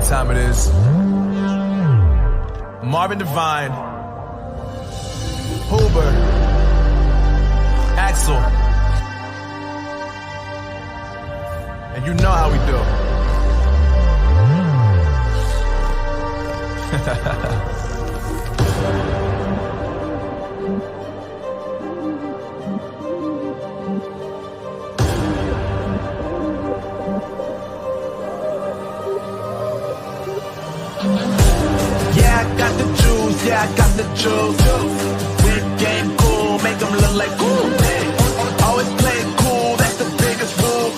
time it is. Marvin Devine, Huber, Axel, and you know how we do. Yeah, I got the juice, yeah, I got the juice. Big game cool, make them look like cool. Always play it cool, that's the biggest rule.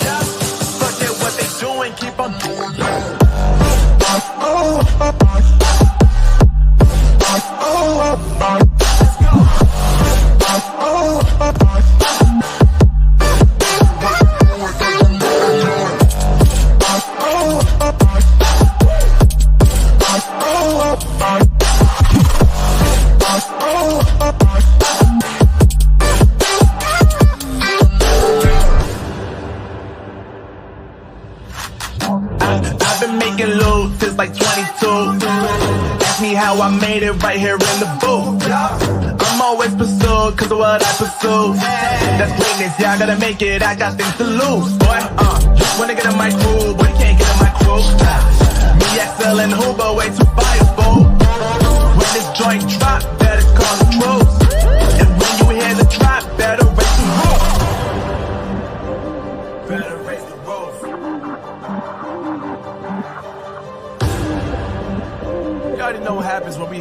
Forget what they doing, keep on doing that. I've been making loot since like 22. Ask me how I made it right here in the booth. I'm always pursued cause of what I pursue. That's greatness, yeah, I gotta make it, I got things to lose. Boy, wanna get in my crew, but you can't get in my crew. Me, XL, and Huber, way too fireable. When this joint drop, better call the troops. And when you hear the drop, better raise the roof. Better raise the roof. You already know what happens when we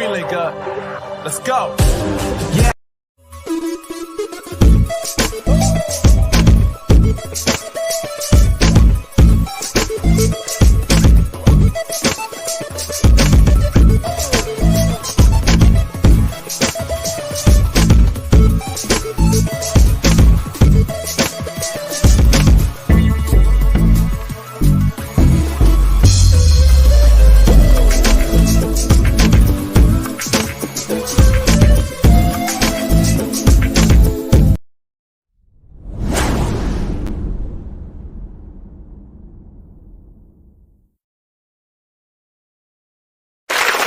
link up. Let's go. Yeah.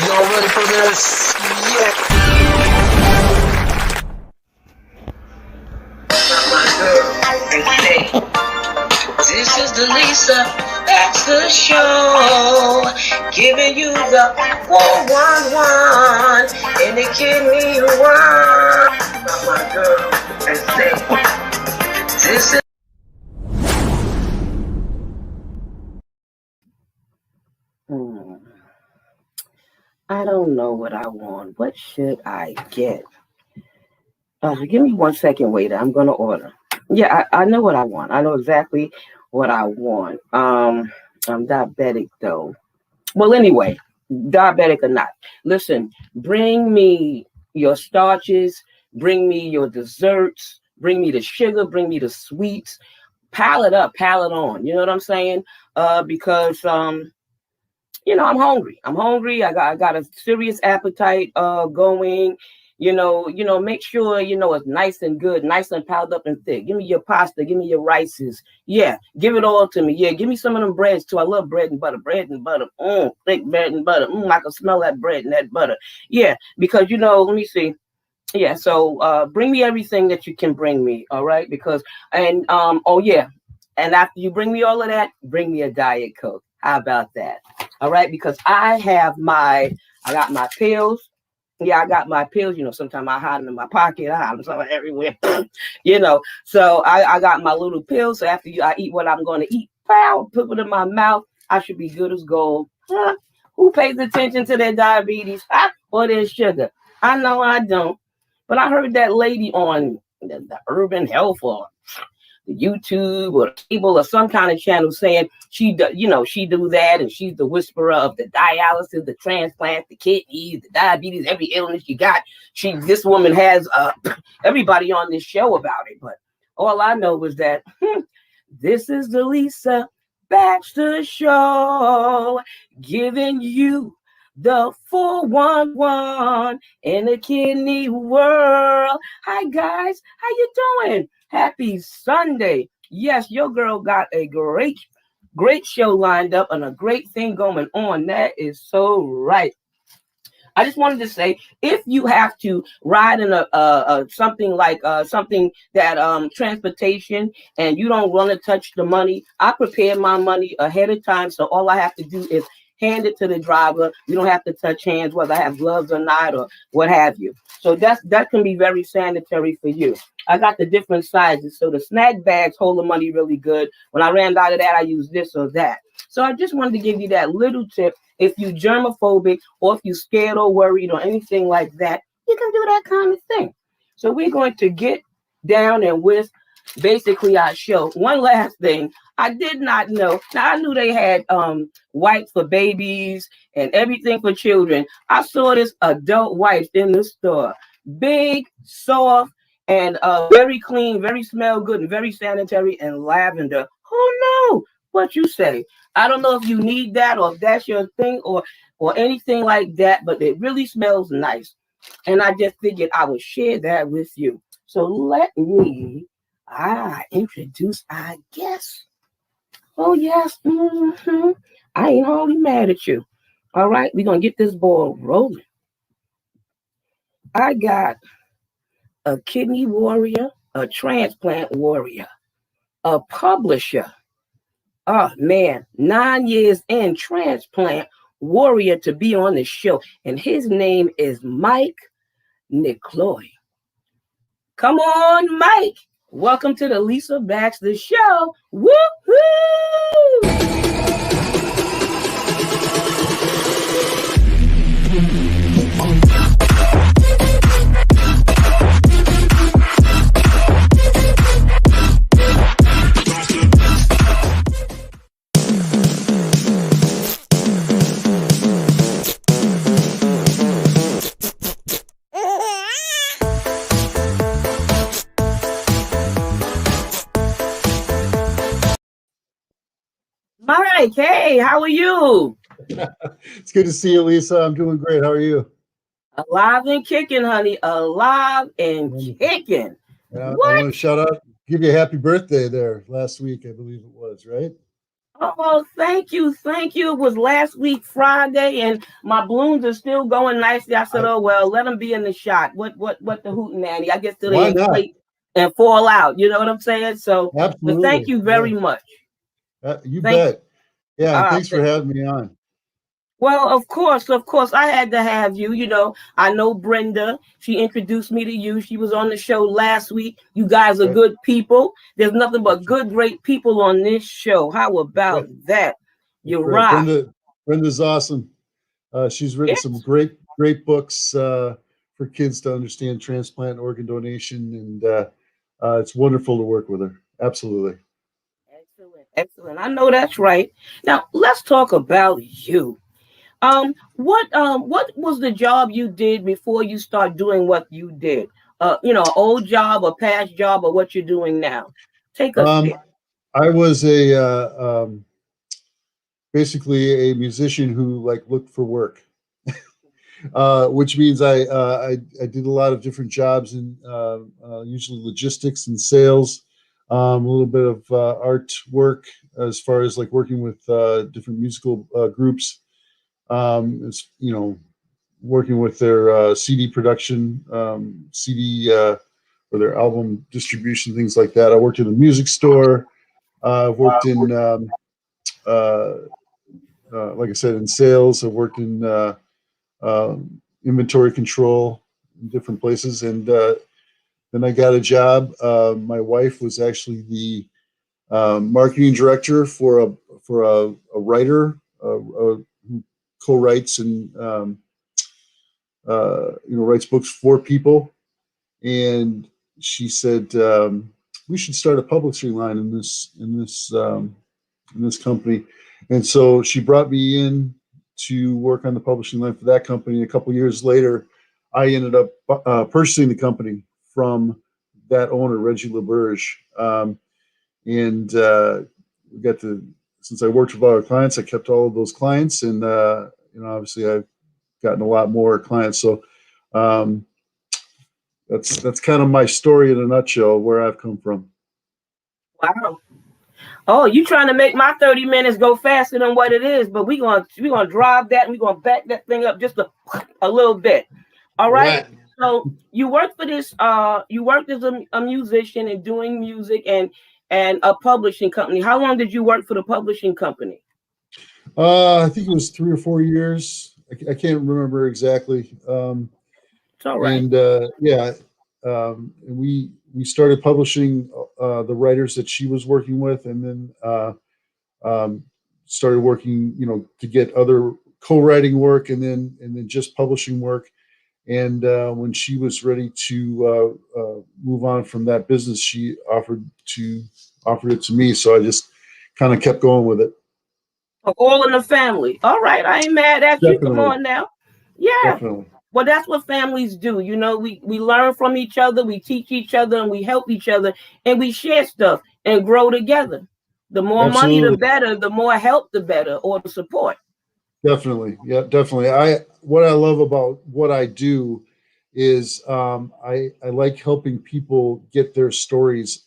Y'all ready for this? Yeah. This is the Lisa Baxter Show, giving you the 411 in the kidney one. My girl, and say, this is. I don't know what I want. What should I get? Give me 1 second, waiter. I'm going to order. Yeah, I know what I want. I know exactly what I want. I'm diabetic, though. Well, anyway, diabetic or not. Listen, bring me your starches. Bring me your desserts. Bring me the sugar. Bring me the sweets. Pile it up. Pile it on. You know what I'm saying? Because... I'm hungry. I got a serious appetite going. Make sure it's nice and good, nice and piled up and thick. Give me your pasta, give me your rices. Yeah, give it all to me. Yeah, give me some of them breads too. I love bread and butter. Thick bread and butter. I can smell that bread and that butter. Yeah, because let me see. Yeah, so bring me everything that you can bring me, all right? And after you bring me all of that, bring me a Diet Coke. How about that? All right, because I got my pills. Yeah, I got my pills. Sometimes I hide them in my pocket. I hide them somewhere everywhere. So I got my little pills. So after I eat what I'm going to eat, put it in my mouth. I should be good as gold. Who pays attention to their diabetes or their sugar? I know I don't. But I heard that lady on the Urban Health or YouTube or cable or some kind of channel saying she do that, and she's the whisperer of the dialysis, the transplant, the kidneys, the diabetes, every illness you got. This woman has everybody on this show about it. But all I know is that this is the Lisa Baxter Show, giving you the 411 in the kidney world. Hi guys, how you doing? Happy Sunday. Yes, your girl got a great great show lined up and a great thing going on. That is so right. I just wanted to say, if you have to ride in a something like something that transportation, and you don't want to touch the money, I prepare my money ahead of time, so all I have to do is hand it to the driver. You don't have to touch hands, whether I have gloves or not, or what have you. So that can be very sanitary for you. I got the different sizes, so the snack bags hold the money really good. When I ran out of that, I used this or that. So I just wanted to give you that little tip. If you germophobic or if you scared or worried or anything like that, you can do that kind of thing. So we're going to get down and with basically our show. One last thing, I did not know. Now I knew they had wipes for babies and everything for children. I saw this adult wipes in the store, big, soft, and very clean, very smell good, and very sanitary and lavender. Oh no! What you say? I don't know if you need that or if that's your thing or anything like that, but it really smells nice. And I just figured I would share that with you. So let me introduce our guest. Oh yes, I ain't hardly mad at you. All right, we're gonna get this ball rolling. I got a kidney warrior, a transplant warrior, a publisher. Oh man, 9 years in, transplant warrior to be on the show. And his name is Mike Nicloy. Come on, Mike. Welcome to the Lisa Baxter Show. Woo-hoo! Mike, hey, how are you? It's good to see you, Lisa. I'm doing great. How are you? Alive and kicking, honey. Alive and kicking. I want to shout out, give you a happy birthday there last week, I believe it was, right? Oh, thank you. Thank you. It was last week, Friday, and my balloons are still going nicely. I said, oh, well, let them be in the shot. What the hootenanny? I guess till they inflate and fall out. You know what I'm saying? So, absolutely. But thank you very much. You bet. Yeah, thanks for having me on. Well, of course, I had to have you. You know, I know Brenda. She introduced me to you. She was on the show last week. You guys are good people. There's nothing but good, great people on this show. How about that? You're right. Brenda's awesome. She's written some great books for kids to understand transplant and organ donation, and it's wonderful to work with her. Absolutely. Excellent. I know that's right. Now let's talk about you. What was the job you did before you start doing what you did? Old job, a past job, or what you're doing now? Take us there. I was basically a musician who looked for work, which means I did a lot of different jobs in usually logistics and sales, a little bit of art work as far as working with different musical groups. Working with their CD production, CD or their album distribution, things like that. I worked in a music store. I've worked in, like I said, in sales. I've worked in inventory control in different places. And then I got a job. My wife was actually the marketing director for a writer who co-writes and writes books for people. And she said we should start a publishing line in this company. And so she brought me in to work on the publishing line for that company. A couple of years later, I ended up purchasing the company from that owner, Reggie LaBerge. And we got to, since I worked with our clients, I kept all of those clients, and obviously I've gotten a lot more clients. So that's kind of my story in a nutshell, where I've come from. Wow. Oh, you trying to make my 30 minutes go faster than what it is, but we're gonna drive that and we're gonna back that thing up just a little bit. All right. Right. So you worked for this, you worked as a musician and doing music and a publishing company. How long did you work for the publishing company? I think it was 3 or 4 years. I can't remember exactly. It's all right. And yeah, and we started publishing the writers that she was working with, and then started working, to get other co-writing work, and then just publishing work. And when she was ready to move on from that business, she offered it to me. So I just kind of kept going with it. All in the family. All right. I ain't mad at you. Come Definitely, on now. Yeah. definitely, Well, that's what families do. We learn from each other, we teach each other, and we help each other, and we share stuff and grow together. The more money, the absolutely, better. The more help, the better, or the support. definitely, yeah, definitely. What I love about what I do is I like helping people get their stories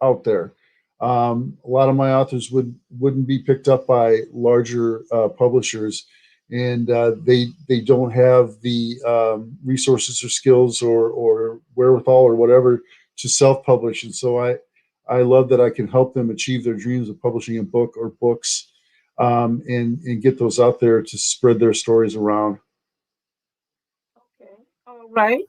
out there. A lot of my authors wouldn't be picked up by larger publishers, and they don't have the resources or skills or wherewithal or whatever to self-publish. And so I love that I can help them achieve their dreams of publishing a book or books, and get those out there to spread their stories around. Okay. All right.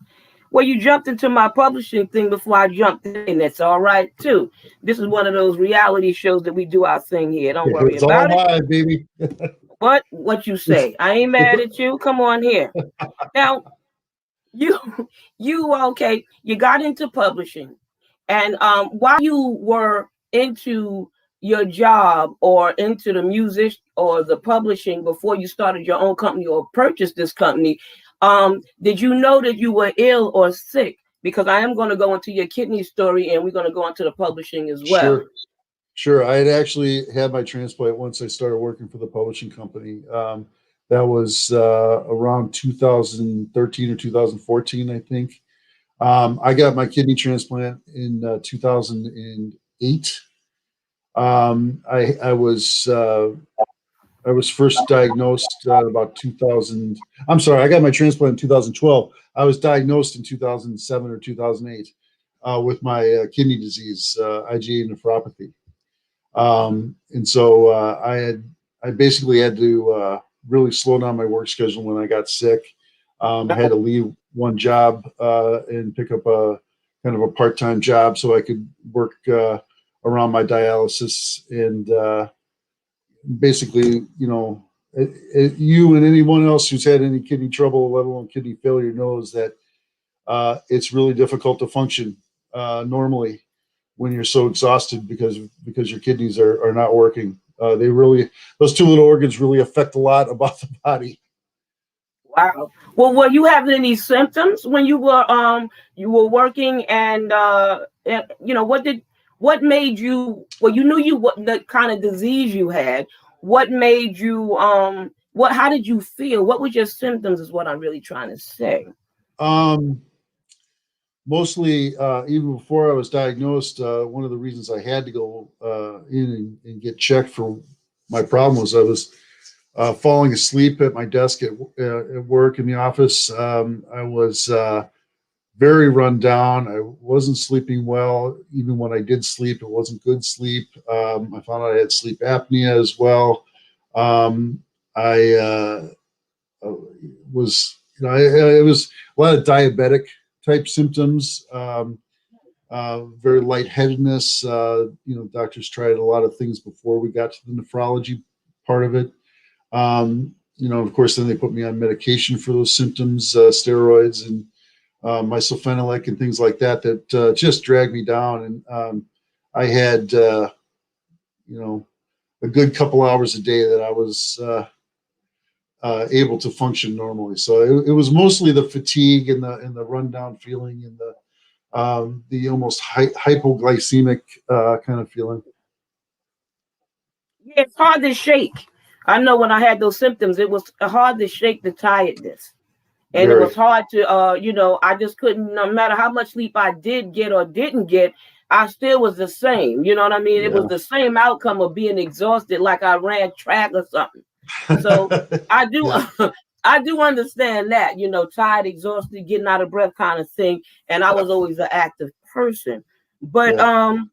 Well, you jumped into my publishing thing before I jumped in. That's all right too. This is one of those reality shows that we do our thing here. Don't worry It's all about it. mine, baby. What you say? I ain't mad at you. Come on here. Now, you you okay, you got into publishing. And while you were into your job or into the music or the publishing before you started your own company or purchased this company, did you know that you were ill or sick? Because I am going to go into your kidney story and we're going to go into the publishing as well. Sure. Sure. I had actually had my transplant once I started working for the publishing company. That was around 2013 or 2014, I think. I got my kidney transplant in 2008. I was first diagnosed about 2000. I'm sorry, I got my transplant in 2012. I was diagnosed in 2007 or 2008 with my kidney disease, IgA nephropathy. And so I basically had to really slow down my work schedule when I got sick. I had to leave one job and pick up a kind of a part-time job so I could work around my dialysis. And basically, you and anyone else who's had any kidney trouble, let alone kidney failure, knows that it's really difficult to function normally when you're so exhausted because your kidneys are not working. Those two little organs really affect a lot about the body. Wow. Well, were you having any symptoms when you were working and what made you, well, you knew what the kind of disease you had. What made you how did you feel? What was your symptoms is what I'm really trying to say. Mostly, even before I was diagnosed, one of the reasons I had to go in and get checked for my problem was I was falling asleep at my desk at work in the office. I was very run down. I wasn't sleeping well. Even when I did sleep, it wasn't good sleep. I found out I had sleep apnea as well. I was, it was a lot of diabetic type symptoms, very lightheadedness. Doctors tried a lot of things before we got to the nephrology part of it. Of course, then they put me on medication for those symptoms, steroids and mycophenolate and things like that just dragged me down. And I had, a good couple hours a day that I was able to function normally. So it was mostly the fatigue and the rundown feeling and the almost hypoglycemic kind of feeling. Yeah, it's hard to shake. I know when I had those symptoms, it was hard to shake the tiredness. And Very. It was hard to, I just couldn't, no matter how much sleep I did get or didn't get, I still was the same. You know what I mean? It was Yeah. the same outcome of being exhausted, like I ran track or something. So I do, Yeah. I do understand that, you know, tired, exhausted, getting out of breath kind of thing. And I Yeah. was always an active person. But Yeah.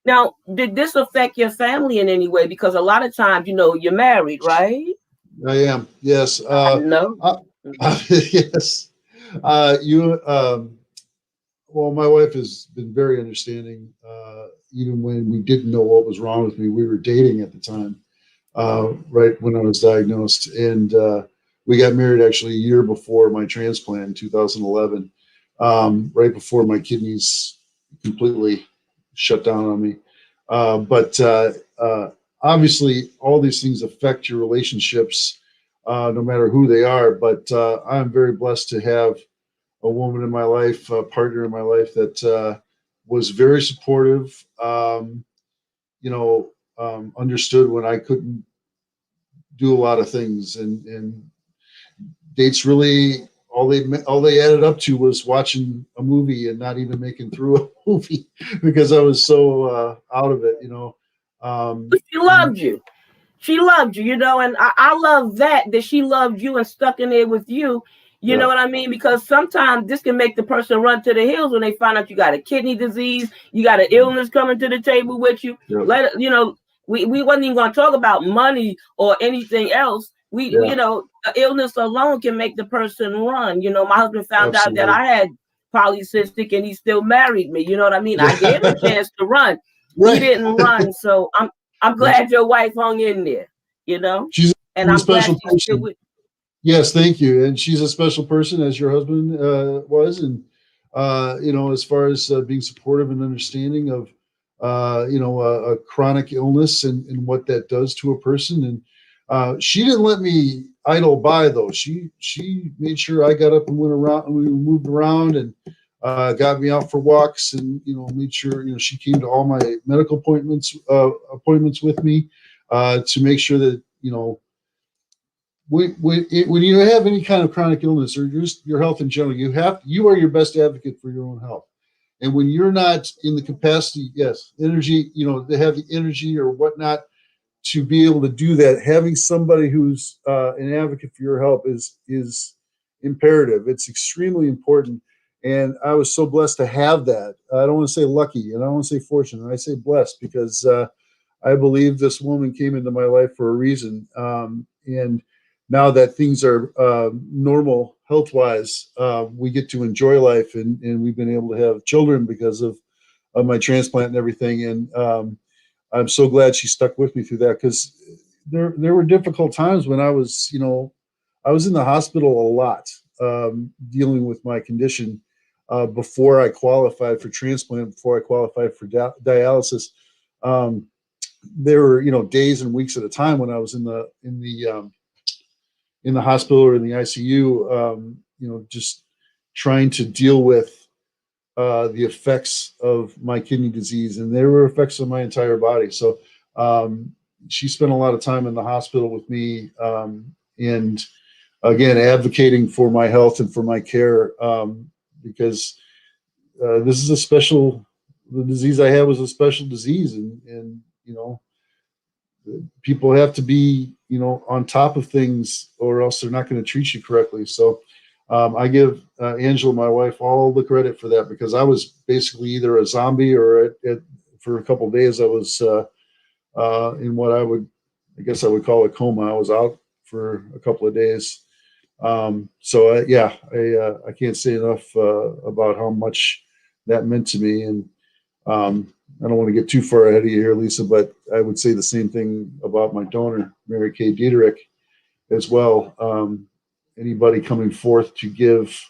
now, did this affect your family in any way? Because a lot of times, you know, you're married, right? I am. Yes. I know. Uh, yes. You. Well, my wife has been very understanding. Even when we didn't know what was wrong with me, we were dating at the time, right when I was diagnosed, and we got married actually a year before my transplant in 2011, right before my kidneys completely shut down on me. But obviously, all these things affect your relationships, no matter who they are. But I'm very blessed to have a woman in my life, a partner in my life that was very supportive. Understood when I couldn't do a lot of things, and dates really all they added up to was watching a movie and not even making through a movie because I was so out of it. But she And loved you. She loved you, you know, and I love that she loved you and stuck in there with you. You yeah, know what I mean? Because sometimes this can make the person run to the hills when they find out you got a kidney disease, you got an illness coming to the table with you. yeah, We wasn't even going to talk about money or anything else. yeah, Illness alone can make the person run. You know, my husband found out that absolutely. I had polycystic and he still married me. You know what I mean? I gave him a Yeah, chance to run. He right. didn't run. So I'm Yeah. glad your wife hung in there, you know, She's and a I'm glad special she's still person. with. Yes, thank you. And she's a special person, as your husband was, and as far as being supportive and understanding of a chronic illness and what that does to a person. And she didn't let me idle by, though. She made sure I got up and went around, and we moved around, and got me out for walks, and made sure she came to all my medical appointments with me to make sure that when you have any kind of chronic illness or just your health in general, you are your best advocate for your own health. And when you're not in the capacity, yes, energy, to have the energy or whatnot to be able to do that, having somebody who's an advocate for your health is imperative. It's extremely important. And I was so blessed to have that. I don't want to say lucky, and I don't want to say fortunate. I say blessed because I believe this woman came into my life for a reason. And now that things are normal health wise, we get to enjoy life, and we've been able to have children because of my transplant and everything. And I'm so glad she stuck with me through that, because there were difficult times when I was in the hospital a lot, dealing with my condition before I qualified for transplant, before I qualified for dialysis. There were days and weeks at a time when I was in the hospital or in the ICU, just trying to deal with the effects of my kidney disease, and there were effects on my entire body. So she spent a lot of time in the hospital with me, and again advocating for my health and for my care, because this is the disease I had was a special disease, and people have to be on top of things, or else they're not going to treat you correctly. So I give Angela, my wife, all the credit for that, because I was basically either a zombie or for a couple of days I was in what I guess I would call a coma. I was out for a couple of days. I can't say enough about how much that meant to me. And I don't want to get too far ahead of you here, Lisa, but I would say the same thing about my donor, Mary Kay Diederich, as well. Anybody coming forth to give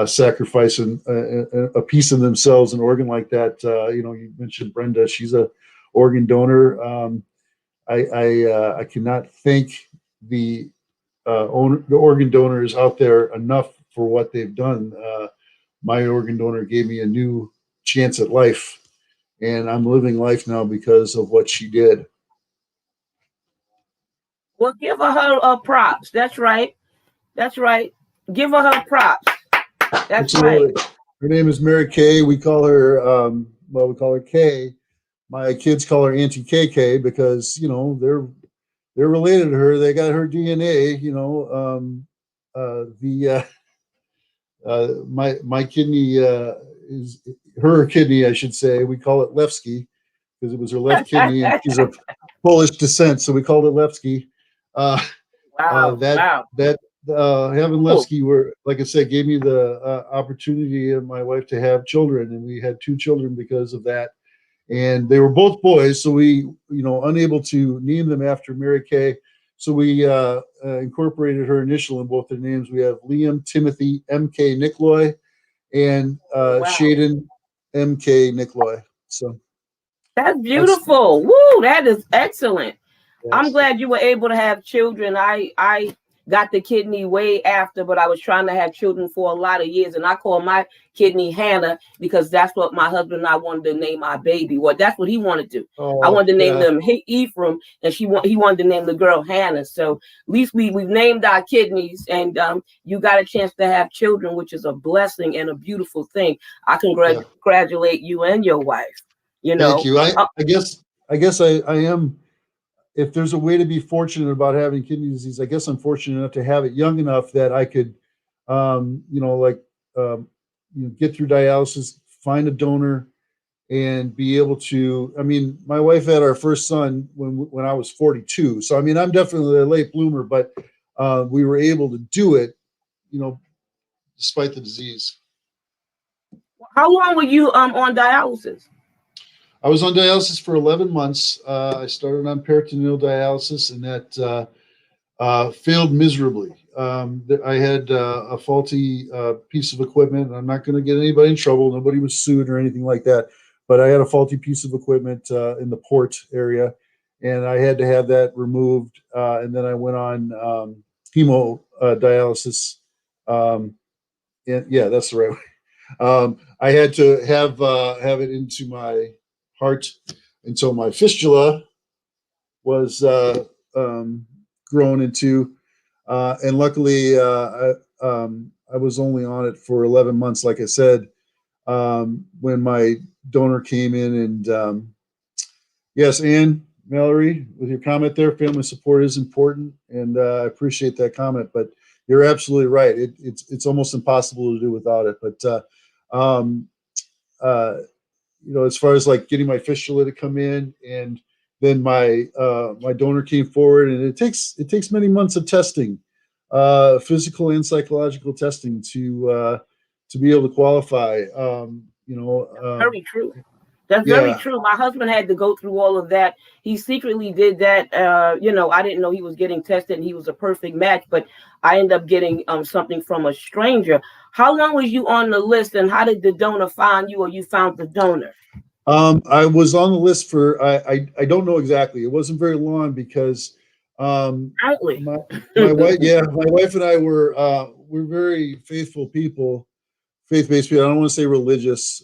sacrifice and a piece of themselves, an organ like that. You mentioned Brenda; she's a organ donor. I cannot thank the organ donors out there enough for what they've done. My organ donor gave me a new chance at life, and I'm living life now because of what she did. Well, give her props. That's right. That's right. Give her props. That's right. Absolutely. Her name is Mary Kay. We call her well, we call her Kay. My kids call her Auntie KK because, you know, they're related to her. They got her DNA, you know. My kidney is her kidney, I should say. We call it Levski because it was her left kidney, and she's of Polish descent, so we called it Levski. Uh, Wow. Wow. that having Cool. Levski, were like I said, gave me the opportunity and my wife to have children, and we had 2 children because of that. And they were both boys, so we, you know, unable to name them after Mary Kay, so we incorporated her initial in both their names. We have Liam Timothy M.K. Nicloy and Wow. Shaden M.K. Nicloy. So That's beautiful. Woo, that is excellent. yes. I'm glad you were able to have children. I got the kidney way after, but I was trying to have children for a lot of years, and I call my kidney Hannah because that's what my husband and I wanted to name our baby. Well, that's what he wanted to. I wanted to name them Ephraim, and he wanted to name the girl Hannah. So at least we've named our kidneys, and you got a chance to have children, which is a blessing and a beautiful thing. I congratulate you and your wife. You know, thank you. I guess I am. If there's a way to be fortunate about having kidney disease, I guess I'm fortunate enough to have it young enough that I could, you know, get through dialysis, find a donor, and be able to. I mean, my wife had our first son when I was 42, so I mean, I'm definitely a late bloomer, but we were able to do it, you know, despite the disease. How long were you on dialysis? I was on dialysis for 11 months. I started on peritoneal dialysis, and that failed miserably. I had a faulty piece of equipment. I'm not going to get anybody in trouble. Nobody was sued or anything like that. But I had a faulty piece of equipment in the port area, and I had to have that removed. And then I went on hemodialysis. Yeah, that's the right way. I had to have it into my heart until my fistula was grown into, and luckily I was only on it for 11 months, like I said, when my donor came in. And yes, Ann, Mallory, with your comment there, family support is important, and I appreciate that comment. But you're absolutely right; it's almost impossible to do without it. But you know, as far as like getting my fistula to come in, and then my donor came forward, and it takes many months of testing, physical and psychological testing to be able to qualify. Very true. That's very true. My husband had to go through all of that. He secretly did that. You know, I didn't know he was getting tested, and he was a perfect match, but I ended up getting something from a stranger. How long was you on the list, and how did the donor find you, or you found the donor? I was on the list for, I don't know exactly. It wasn't very long because my wife, my wife and I we're very faithful people, faith-based people. I don't want to say religious.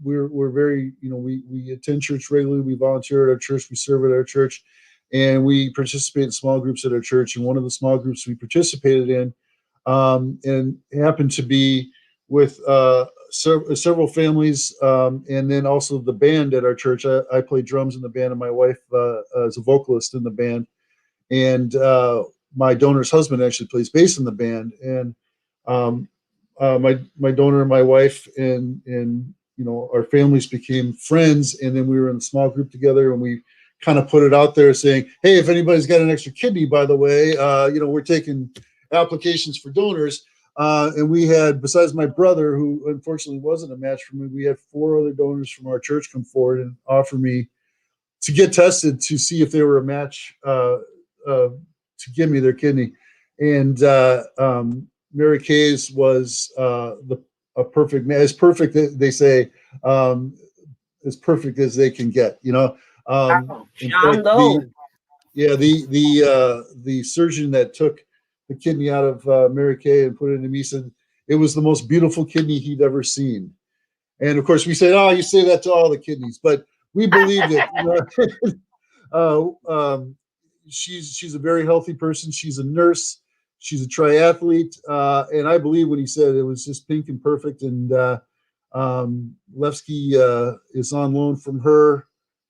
We're very, you know, we attend church regularly. We volunteer at our church. We serve at our church, and we participate in small groups at our church. And one of the small groups we participated in, and happened to be with several families, and then also the band at our church. I play drums in the band, and my wife is a vocalist in the band. And my donor's husband actually plays bass in the band. And my donor and my wife and you know, our families became friends, and then we were in a small group together, and we kind of put it out there saying, hey, if anybody's got an extra kidney, by the way, you know, we're taking applications for donors. And we had, besides my brother, who unfortunately wasn't a match for me, we had 4 other donors from our church come forward and offer me to get tested to see if they were a match to give me their kidney. And Mary Kay's was a perfect, as perfect, they say, as perfect as they can get, you know. In fact, the surgeon that took the kidney out of Mary Kay and put it in me said it was the most beautiful kidney he'd ever seen. And of course we said, oh, you say that to all the kidneys, but we believed it. You know? She's a very healthy person. She's a nurse. She's a triathlete. And I believe when he said it was just pink and perfect. And Levski is on loan from her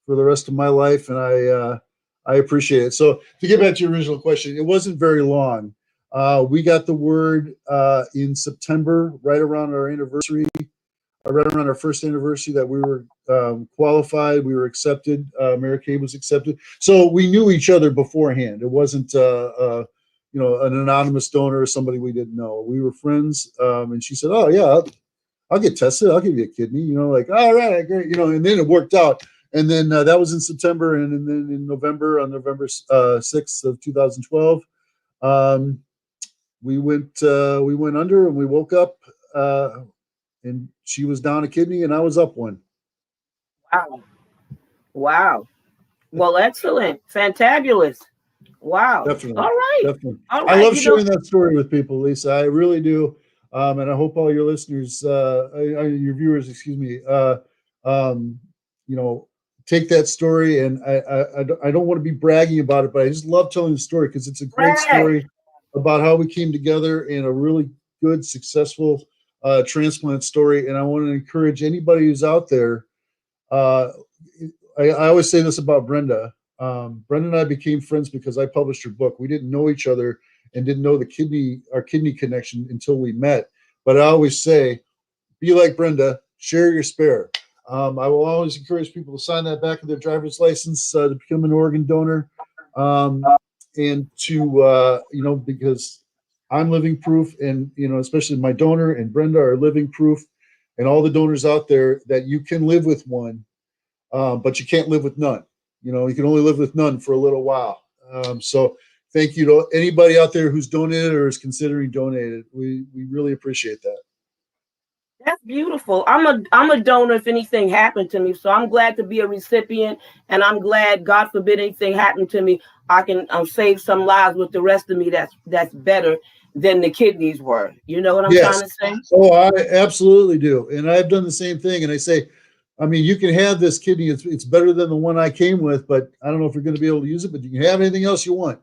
for the rest of my life, and I appreciate it. So to get back to your original question, it wasn't very long. We got the word in September, right around our anniversary, right around our first anniversary, that we were qualified, we were accepted, Mary Kay was accepted. So we knew each other beforehand. It wasn't an anonymous donor or somebody we didn't know. We were friends, and she said, "Oh yeah, I'll get tested. I'll give you a kidney." Like, all right, great. And then it worked out. And then that was in September, and then in November, on November 6th of 2012, we went under, and we woke up, and she was down a kidney, and I was up one. Wow. Well, excellent, fantabulous. Wow. Definitely. All right. Definitely. All right. I love sharing that story with people, Lisa. I really do. And I hope all your listeners, your viewers, excuse me, take that story. And I don't want to be bragging about it, but I just love telling the story because it's a great story about how we came together in a really good, successful transplant story. And I want to encourage anybody who's out there. I always say this about Brenda. Brenda and I became friends because I published her book. We didn't know each other and didn't know our kidney connection until we met. But I always say, be like Brenda, share your spare. I will always encourage people to sign that back of their driver's license to become an organ donor. And to, because I'm living proof, and, especially my donor and Brenda are living proof, and all the donors out there, that you can live with one, but you can't live with none. You can only live with none for a little while. So thank you to anybody out there who's donated or is considering donated. We really appreciate that. That's beautiful. I'm a donor if anything happened to me. So I'm glad to be a recipient, and I'm glad, God forbid anything happened to me, I can save some lives with the rest of me that's better than the kidneys were. You know what I'm trying to say? Oh, I absolutely do. And I've done the same thing. And I say, you can have this kidney. It's better than the one I came with, but I don't know if you're going to be able to use it, but you can have anything else you want,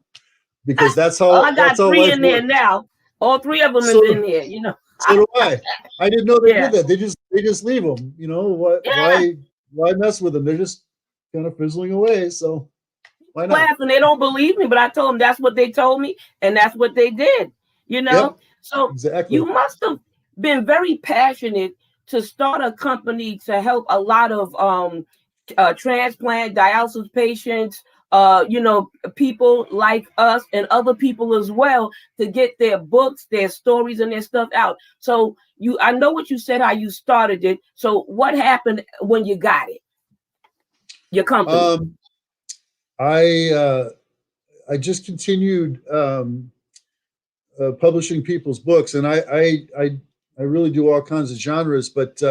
because that's how I got three in there now. All three of them is in here, So do I. I didn't know they did that. They just leave them. Why mess with them? They're just kind of fizzling away. So why not? And they don't believe me, but I told them that's what they told me, and that's what they did. Yep, so exactly. You must have been very passionate to start a company to help a lot of transplant dialysis patients, people like us and other people as well, to get their books, their stories, and their stuff out. So I know what you said, how you started it. So what happened when you got it? Your company? I just continued publishing people's books, and I really do all kinds of genres, but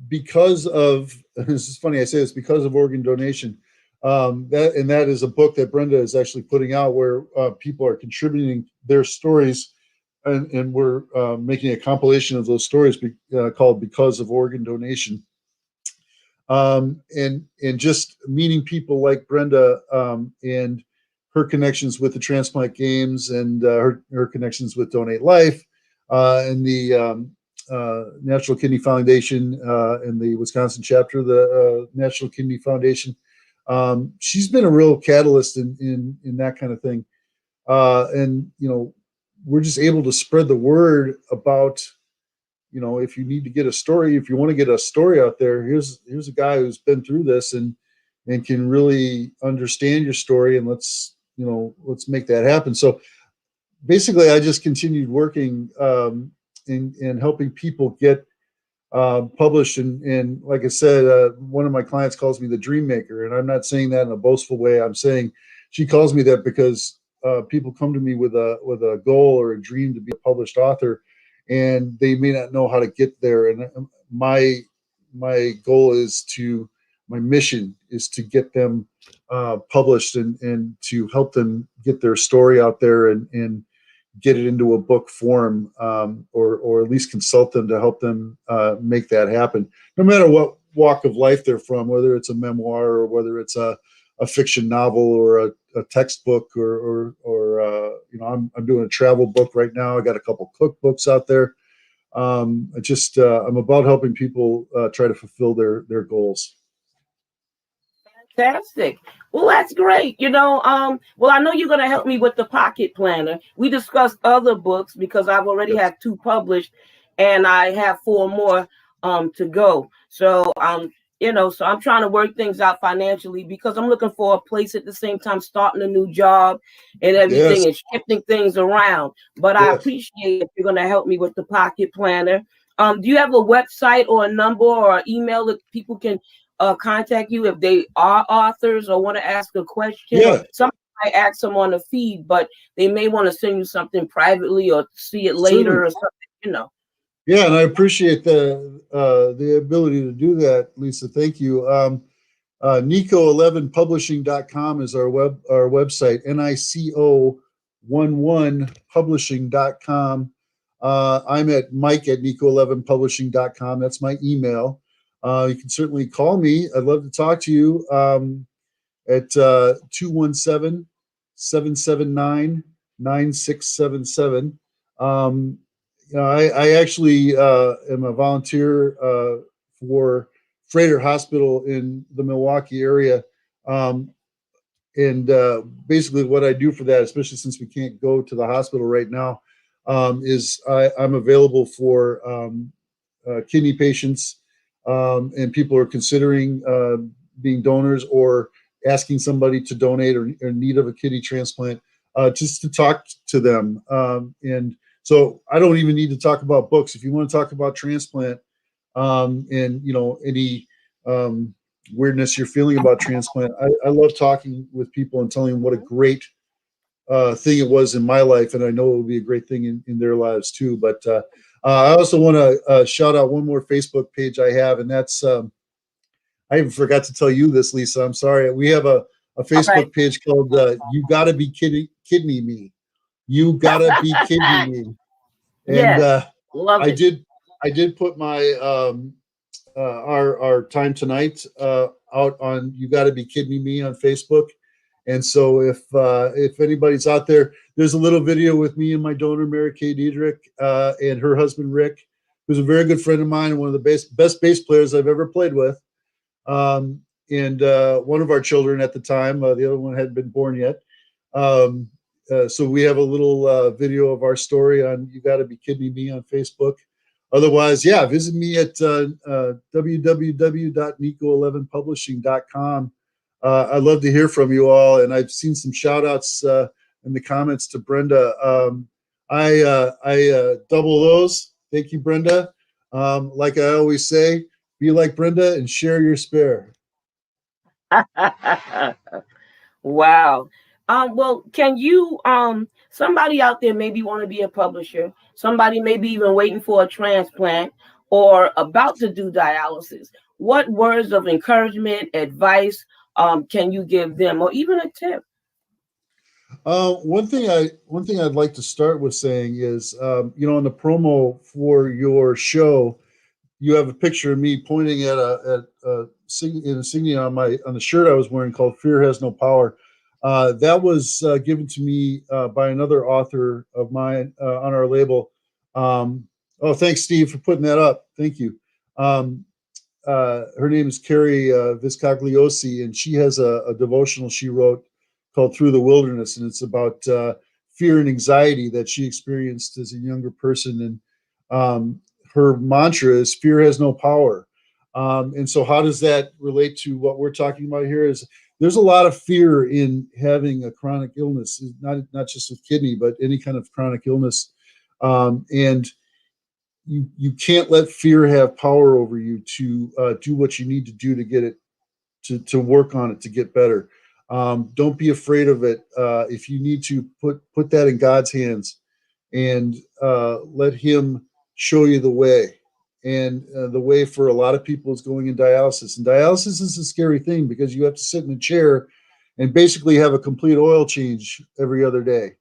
because of, this is funny, I say this, because of organ donation, that is a book that Brenda is actually putting out, where people are contributing their stories, and we're making a compilation of those stories called Because of Organ Donation. And just meeting people like Brenda, and her connections with the Transplant Games, and her connections with Donate Life, and the National Kidney Foundation, and the Wisconsin chapter of the National Kidney Foundation. She's been a real catalyst in that kind of thing. And, we're just able to spread the word about, if you need to get a story, if you want to get a story out there, here's a guy who's been through this and can really understand your story, and let's make that happen. So basically, I just continued working in helping people get published. And like I said, one of my clients calls me the dream maker, and I'm not saying that in a boastful way. I'm saying she calls me that because people come to me with a goal or a dream to be a published author, and they may not know how to get there. And my goal is my mission is to get them published, and to help them get their story out there, and get it into a book form, or at least consult them to help them make that happen, no matter what walk of life they're from, whether it's a memoir, or whether it's a fiction novel, or a textbook, or I'm doing a travel book right now. I got a couple cookbooks out there. I'm about helping people try to fulfill their goals. Fantastic. Well, that's great. Well, I know you're going to help me with the pocket planner. We discussed other books because I've already Yes. have 2 published, and I have 4 more to go. So so I'm trying to work things out financially because I'm looking for a place at the same time, starting a new job and everything Yes. and shifting things around. But I Yes. appreciate if you're going to help me with the pocket planner. Do you have a website or a number or an email that people can contact you if they are authors or want to ask a question, or Yeah. something I ask them on the feed, but they may want to send you something privately or see it later Certainly. or something. Yeah, and I appreciate the ability to do that, Lisa. Thank you. Nico11publishing.com is our website. NICO11publishing.com. I'm at Mike@Nico11publishing.com. That's my email. You can certainly call me. I'd love to talk to you at 217-779-9677. I actually am a volunteer for Freighter Hospital in the Milwaukee area. And basically what I do for that, especially since we can't go to the hospital right now, is I'm available for kidney patients and people who are considering being donors or asking somebody to donate or in need of a kidney transplant, just to talk to them. And so I don't even need to talk about books. If you want to talk about transplant and any weirdness you're feeling about transplant, I love talking with people and telling them what a great thing it was in my life, and I know it will be a great thing in their lives too. But I also want to shout out one more Facebook page I have, and that's I even forgot to tell you this, Lisa. I'm sorry. We have a Facebook page called "You Gotta Be Kidney Me." You gotta be kidding me. And Yes, love it. I did put my our time tonight out on You Gotta Be Kidding Me on Facebook. And so if anybody's out there, there's a little video with me and my donor Mary Kay Diedrich and her husband Rick, who's a very good friend of mine and one of the best bass players I've ever played with. And one of our children at the time, the other one hadn't been born yet. So we have a little video of our story on You Gotta Be Kidding Me on Facebook. Otherwise, yeah, visit me at www.nico11publishing.com. I'd love to hear from you all, and I've seen some shout outs in the comments to Brenda. I double those. Thank you, Brenda. Like I always say, be like Brenda and share your spare. Wow. Well, can you somebody out there maybe want to be a publisher, somebody maybe even waiting for a transplant or about to do dialysis? What words of encouragement, advice can you give them, or even a tip? One thing I'd like to start with saying is, in the promo for your show, you have a picture of me pointing at an insignia on the shirt I was wearing called "Fear Has No Power." That was given to me by another author of mine on our label. Thanks, Steve, for putting that up. Thank you. Her name is Carrie Viscagliosi, and she has a devotional she wrote called "Through the Wilderness," and it's about fear and anxiety that she experienced as a younger person. And her mantra is "Fear has no power." And so how does that relate to what we're talking about here? Is there's a lot of fear in having a chronic illness, not just with kidney, but any kind of chronic illness. And you can't let fear have power over you to do what you need to do to get it to work on it, to get better. Don't be afraid of it. If you need to put that in God's hands and let him show you the way. And the way for a lot of people is going in dialysis. And dialysis is a scary thing because you have to sit in a chair and basically have a complete oil change every other day,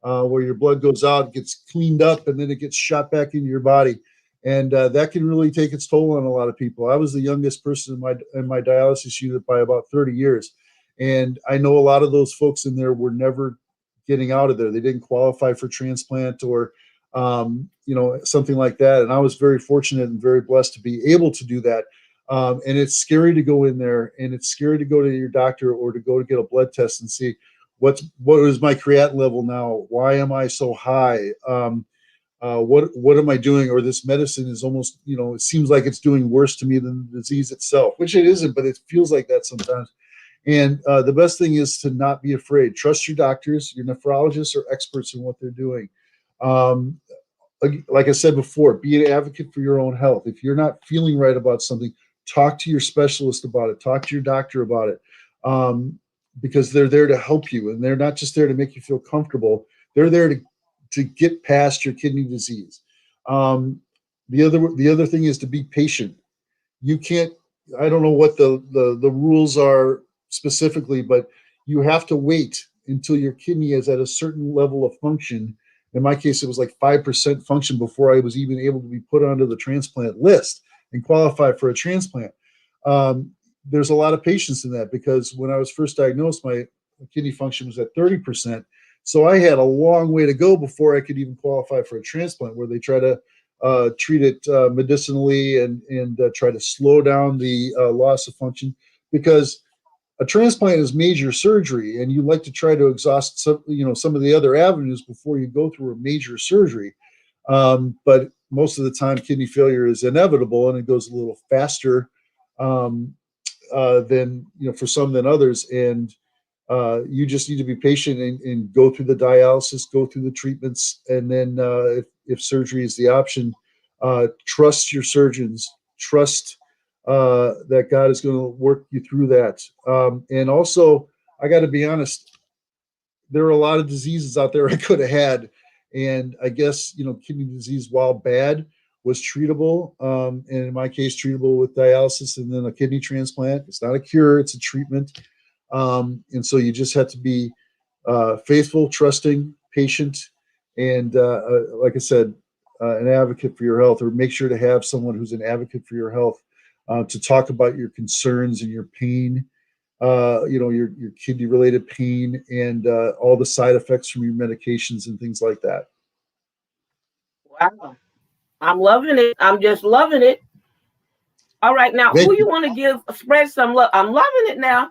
where your blood goes out, gets cleaned up, and then it gets shot back into your body. And that can really take its toll on a lot of people. I was the youngest person in my dialysis unit by about 30 years. And I know a lot of those folks in there were never getting out of there. They didn't qualify for transplant, or something like that. And I was very fortunate and very blessed to be able to do that. And it's scary to go in there, and it's scary to go to your doctor or to go to get a blood test and see what is my creatinine level now? Why am I so high? What am I doing? Or this medicine is almost, it seems like it's doing worse to me than the disease itself, which it isn't, but it feels like that sometimes. And the best thing is to not be afraid. Trust your doctors. Your nephrologists are experts in what they're doing. Like I said before, be an advocate for your own health. If you're not feeling right about something, talk to your specialist about it. Talk to your doctor about it, because they're there to help you, and they're not just there to make you feel comfortable. They're there to get past your kidney disease. The other thing is to be patient. You can't. I don't know what the rules are specifically, but you have to wait until your kidney is at a certain level of function. In my case, it was like 5% function before I was even able to be put onto the transplant list and qualify for a transplant. There's a lot of patience in that, because when I was first diagnosed, my kidney function was at 30%. So I had a long way to go before I could even qualify for a transplant, where they try to treat it medicinally and try to slow down the loss of function, because a transplant is major surgery, and you like to try to exhaust some of the other avenues before you go through a major surgery. But most of the time, kidney failure is inevitable, and it goes a little faster than for some than others. And you just need to be patient and go through the dialysis, go through the treatments, and then if surgery is the option, trust your surgeons, trust that God is going to work you through that. And also, I got to be honest, there are a lot of diseases out there I could have had. And I guess, kidney disease, while bad, was treatable. And in my case, treatable with dialysis and then a kidney transplant. It's not a cure, it's a treatment. And so you just have to be faithful, trusting, patient, and like I said, an advocate for your health, or make sure to have someone who's an advocate for your health to talk about your concerns and your pain, your kidney-related pain, and all the side effects from your medications and things like that. Wow. I'm loving it. I'm just loving it. All right, now who you want to spread some love? I'm loving it now.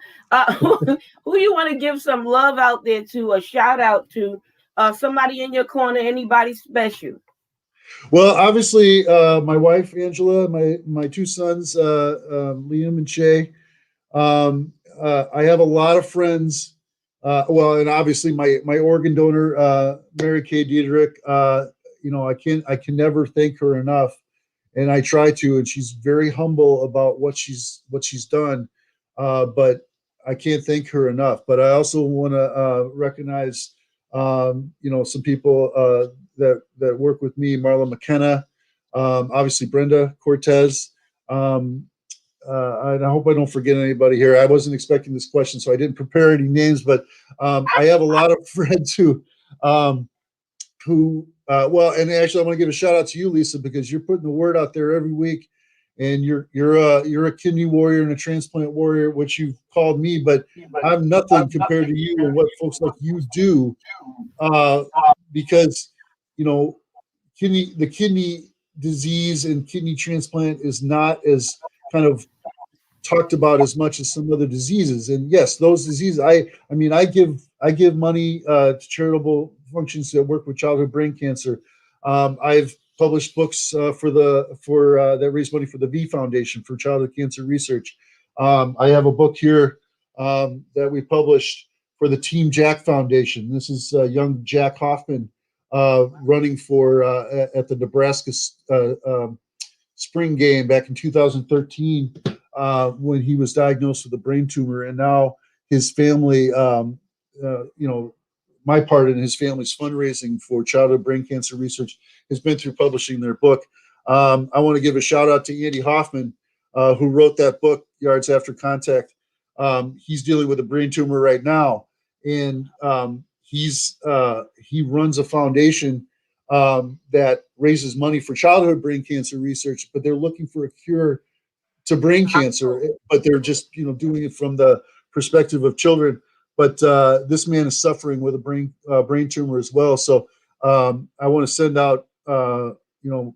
Who you want to give some love out there to, a shout out to, somebody in your corner, anybody special? Well, obviously, my wife Angela, my two sons, Liam and Shay. I have a lot of friends. And obviously my organ donor, Mary Kay Diedrich. I can never thank her enough. And I try to, and she's very humble about what she's done, but I can't thank her enough. But I also want to recognize, some people that work with me: Marla McKenna, obviously Brenda Cortez. And I hope I don't forget anybody here. I wasn't expecting this question, so I didn't prepare any names. But I have a lot of friends who. And actually, I want to give a shout out to you, Lisa, because you're putting the word out there every week, and you're a kidney warrior and a transplant warrior, which you've called me, but I'm nothing compared to you and what folks like you do, because the kidney disease and kidney transplant is not as kind of talked about as much as some other diseases. And yes, those diseases, I give money to charitable functions that work with childhood brain cancer. I've published books that raise money for the V Foundation for childhood cancer research. I have a book here that we published for the Team Jack Foundation. This is young Jack Hoffman running for at the Nebraska spring game back in 2013 when he was diagnosed with a brain tumor, and now his family, my part in his family's fundraising for childhood brain cancer research has been through publishing their book. I want to give a shout out to Andy Hoffman, who wrote that book, Yards After Contact. He's dealing with a brain tumor right now, and he runs a foundation that raises money for childhood brain cancer research, but they're looking for a cure to brain cancer, but they're just doing it from the perspective of children. But this man is suffering with a brain tumor as well. So I want to send out I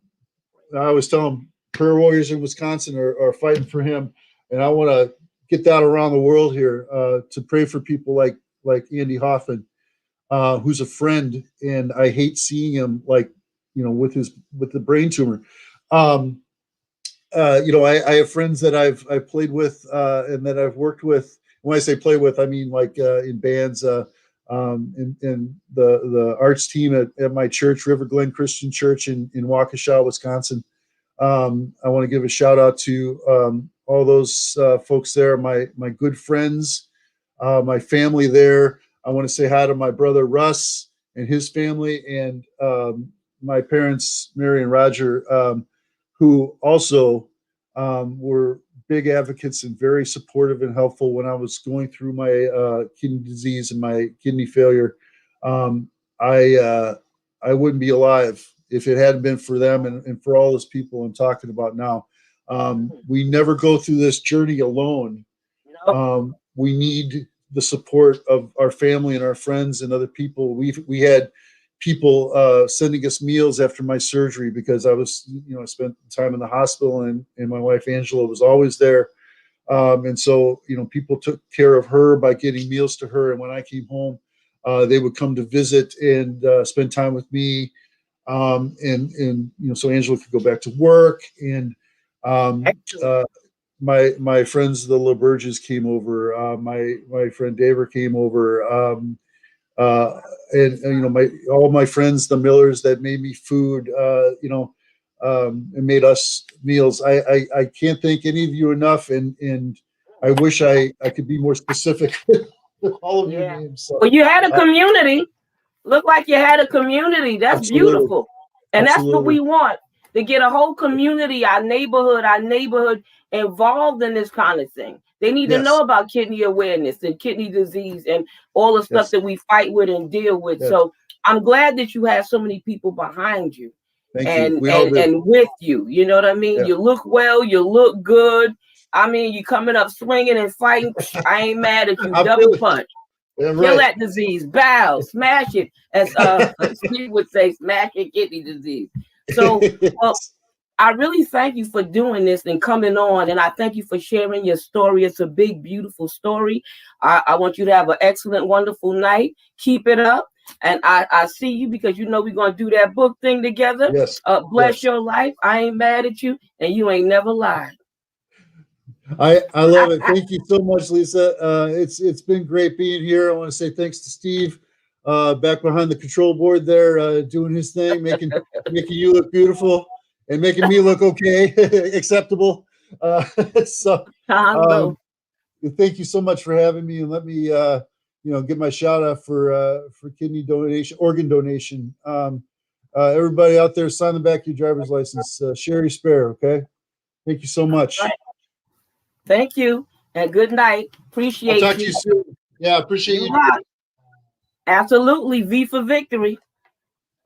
always tell him prayer warriors in Wisconsin are fighting for him. And I want to get that around the world here to pray for people like Andy Hoffman, who's a friend. And I hate seeing him with the brain tumor. I have friends that I've played with and that I've worked with. When I say play with, I mean in bands, in the arts team at my church, River Glen Christian Church in Waukesha, Wisconsin. I want to give a shout out to all those folks there, my good friends, my family there. I want to say hi to my brother Russ and his family, and my parents, Mary and Roger, who also were big advocates and very supportive and helpful when I was going through my kidney disease and my kidney failure. I wouldn't be alive if it hadn't been for them and for all those people I'm talking about now. We never go through this journey alone. We need the support of our family and our friends and other people. We had people sending us meals after my surgery because I was, I spent time in the hospital, and my wife Angela was always there. And so, people took care of her by getting meals to her. And when I came home, they would come to visit and spend time with me. So Angela could go back to work. And my friends, the LaBerges, came over. My friend Daver came over. All my friends, the Millers, that made me food, and made us meals. I can't thank any of you enough, and I wish I could be more specific with all of your names. So, well, you had a community. Look like you had a community. That's absolutely. Beautiful, and that's what we want, to get a whole community, our neighborhood involved in this kind of thing. They need to know about kidney awareness and kidney disease and all the stuff that we fight with and deal with. So I'm glad that you have so many people behind you. And with you. You know what I mean? You look well, you look good. I mean, you coming up swinging and fighting. I ain't mad at you. Double punch. Kill that disease. Bow. Smash it. As Steve would say, smash your kidney disease. So, well, I really thank you for doing this and coming on, and I thank you for sharing your story. It's a big, beautiful story. I want you to have an excellent, wonderful night. Keep it up, and I see you because we're going to do that book thing together. Yes. Bless your life. I ain't mad at you, and you ain't never lied. I love it. Thank you so much, Lisa. It's been great being here. I want to say thanks to Steve, back behind the control board there, doing his thing, making you look beautiful. And making me look okay, acceptable. Thank you so much for having me, and let me, give my shout out for kidney donation, organ donation. Everybody out there, sign the back of your driver's license. Sherry Spare. Okay. Thank you so much. Right. Thank you, and good night. Appreciate you. I'll talk to you soon. Yeah, appreciate you. Absolutely. V for victory.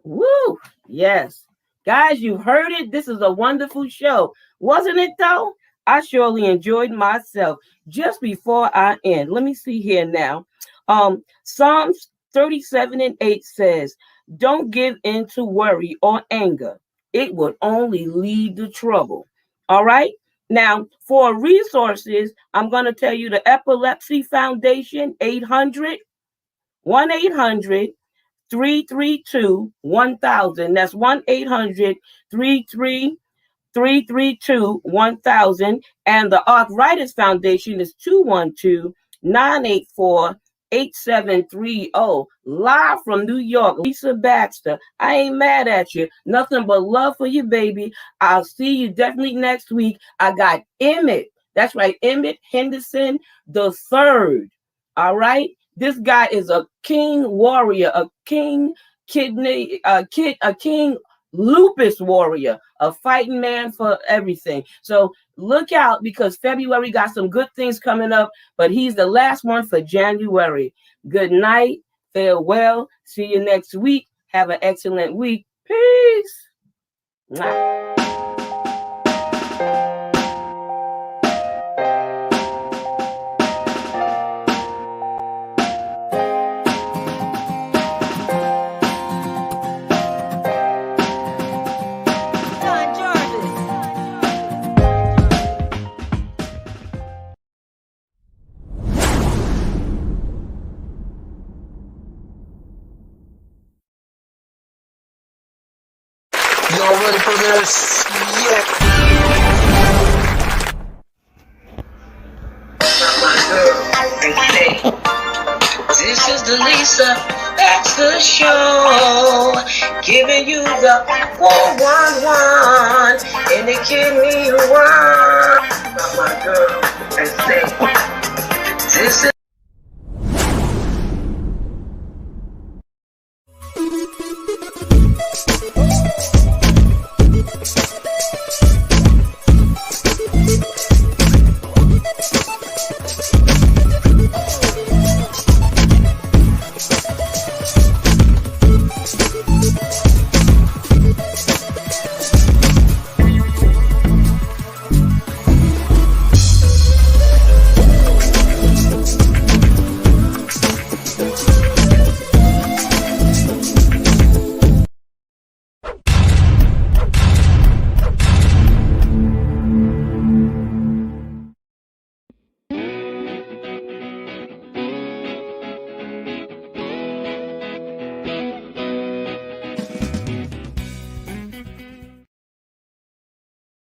Woo. Yes. Guys, you've heard it. This is a wonderful show. Wasn't it, though? I surely enjoyed myself. Just before I end, let me see here now. Psalms 37:8 says, don't give in to worry or anger. It would only lead to trouble. All right? Now, for resources, I'm going to tell you the Epilepsy Foundation, 1-800-332-1000. That's 1-800-332-1000. And the Arthritis Foundation is 212-984-8730. Live from New York, Lisa Baxter. I ain't mad at you. Nothing but love for you, baby. I'll see you definitely next week. I got Emmett. That's right, Emmett Henderson III. All right? This guy is a king warrior, a king kidney, a king lupus warrior, a fighting man for everything. So look out, because February got some good things coming up, but he's the last one for January. Good night. Farewell. See you next week. Have an excellent week. Peace. Mwah. Y'all ready for this? Yeah. My girl, and say, this is the Lisa Baxter Show, giving you the 411 in the kidney one. My girl, and say,